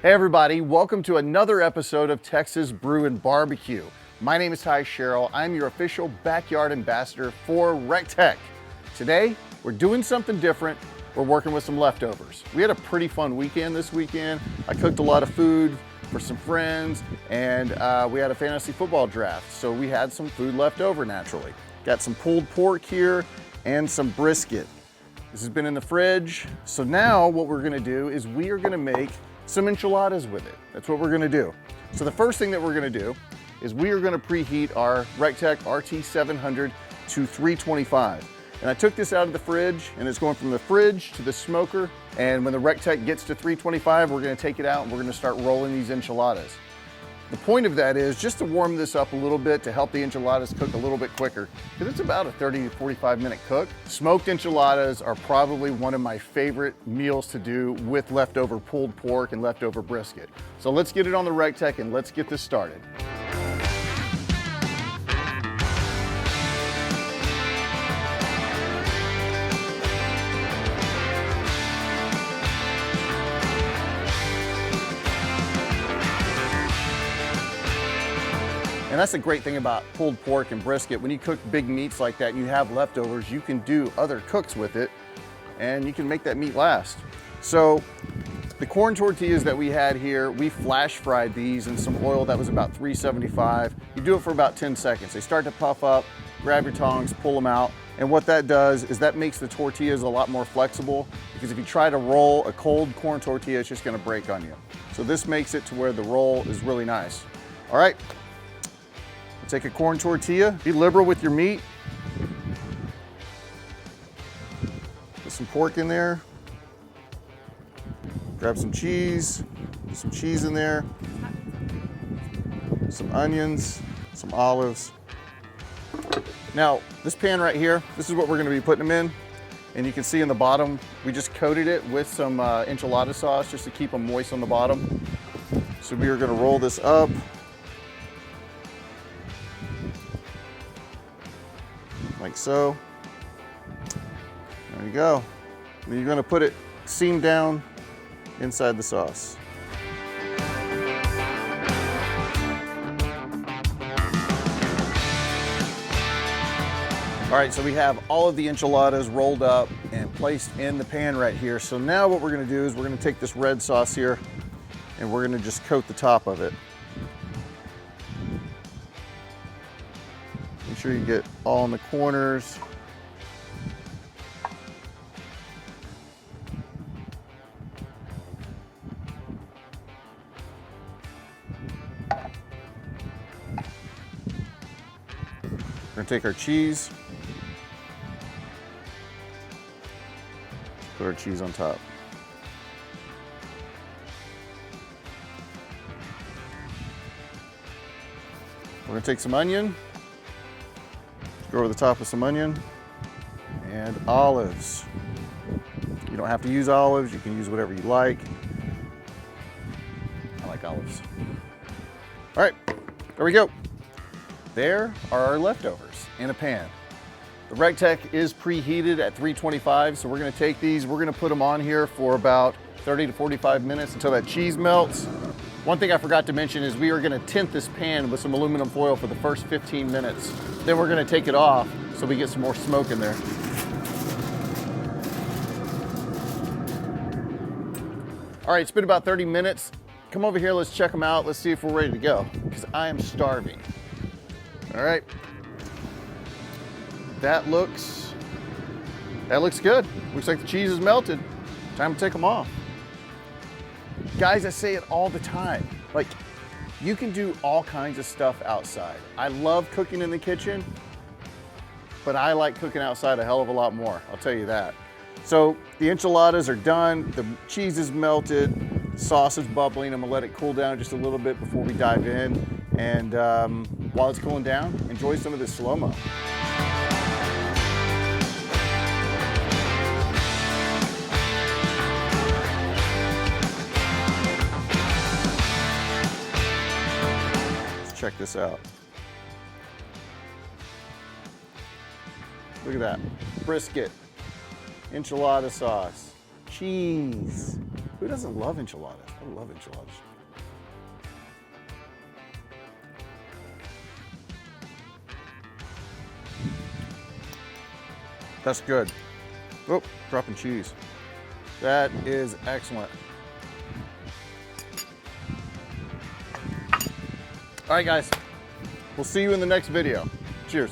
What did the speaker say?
Hey everybody, welcome to another episode of Texas Brew and Barbecue. My name is Sherrell. I'm your official backyard ambassador for recteq. Today, we're doing something different. We're working with some leftovers. We had a pretty fun weekend this weekend. I cooked a lot of food for some friends, and we had a fantasy football draft, so we had some food left over naturally. Got some pulled pork here and some brisket. This has been in the fridge, so now what we're gonna do is we are gonna make some enchiladas with it. That's what we're gonna do. So the first thing that we're gonna do is we are gonna preheat our recteq RT700 to 325. And I took this out of the fridge, and it's going from the fridge to the smoker. And when the recteq gets to 325, we're gonna take it out and we're gonna start rolling these enchiladas. The point of that is just to warm this up a little bit to help the enchiladas cook a little bit quicker, because it's about a 30 to 45 minute cook. Smoked enchiladas are probably one of my favorite meals to do with leftover pulled pork and leftover brisket. So let's get it on the recteq and let's get this started. And that's the great thing about pulled pork and brisket. When you cook big meats like that and you have leftovers, you can do other cooks with it and you can make that meat last. So the corn tortillas that we had here, we flash fried these in some oil that was about 375. You do it for about 10 seconds. They start to puff up, grab your tongs, pull them out. And what that does is that makes the tortillas a lot more flexible, because if you try to roll a cold corn tortilla, it's just gonna break on you. So this makes it to where the roll is really nice. All right. Take a corn tortilla, be liberal with your meat. Put some pork in there. Grab some cheese, put some cheese in there. Some onions, some olives. Now, this pan right here, this is what we're gonna be putting them in. And you can see in the bottom, we just coated it with some enchilada sauce just to keep them moist on the bottom. So we are gonna roll this up. Like so. There you go. Then you're gonna put it seam down inside the sauce. All right, so we have all of the enchiladas rolled up and placed in the pan right here. So now what we're gonna do is we're gonna take this red sauce here and we're gonna just coat the top of it. Make sure you get all in the corners. We're gonna take our cheese, put our cheese on top. We're gonna take some onion, go over the top with some onion and olives. You don't have to use olives, you can use whatever you like. I like olives. All right, there we go. There are our leftovers in a pan. The recteq is preheated at 325, so we're gonna take these, we're gonna put them on here for about 30 to 45 minutes until that cheese melts. One thing I forgot to mention is we are gonna tint this pan with some aluminum foil for the first 15 minutes. Then we're gonna take it off so we get some more smoke in there. All right, it's been about 30 minutes. Come over here, let's check them out. Let's see if we're ready to go, because I am starving. All right. That looks good. Looks like the cheese is melted. Time to take them off. Guys, I say it all the time. Like, you can do all kinds of stuff outside. I love cooking in the kitchen, but I like cooking outside a hell of a lot more. I'll tell you that. So the enchiladas are done. The cheese is melted. Sauce is bubbling. I'm gonna let it cool down just a little bit before we dive in. And while it's cooling down, enjoy some of this slow-mo. Check this out. Look at that. Brisket, enchilada sauce, cheese. Who doesn't love enchiladas? I love enchiladas. That's good. Oh, dropping cheese. That is excellent. All right, guys. We'll see you in the next video. Cheers.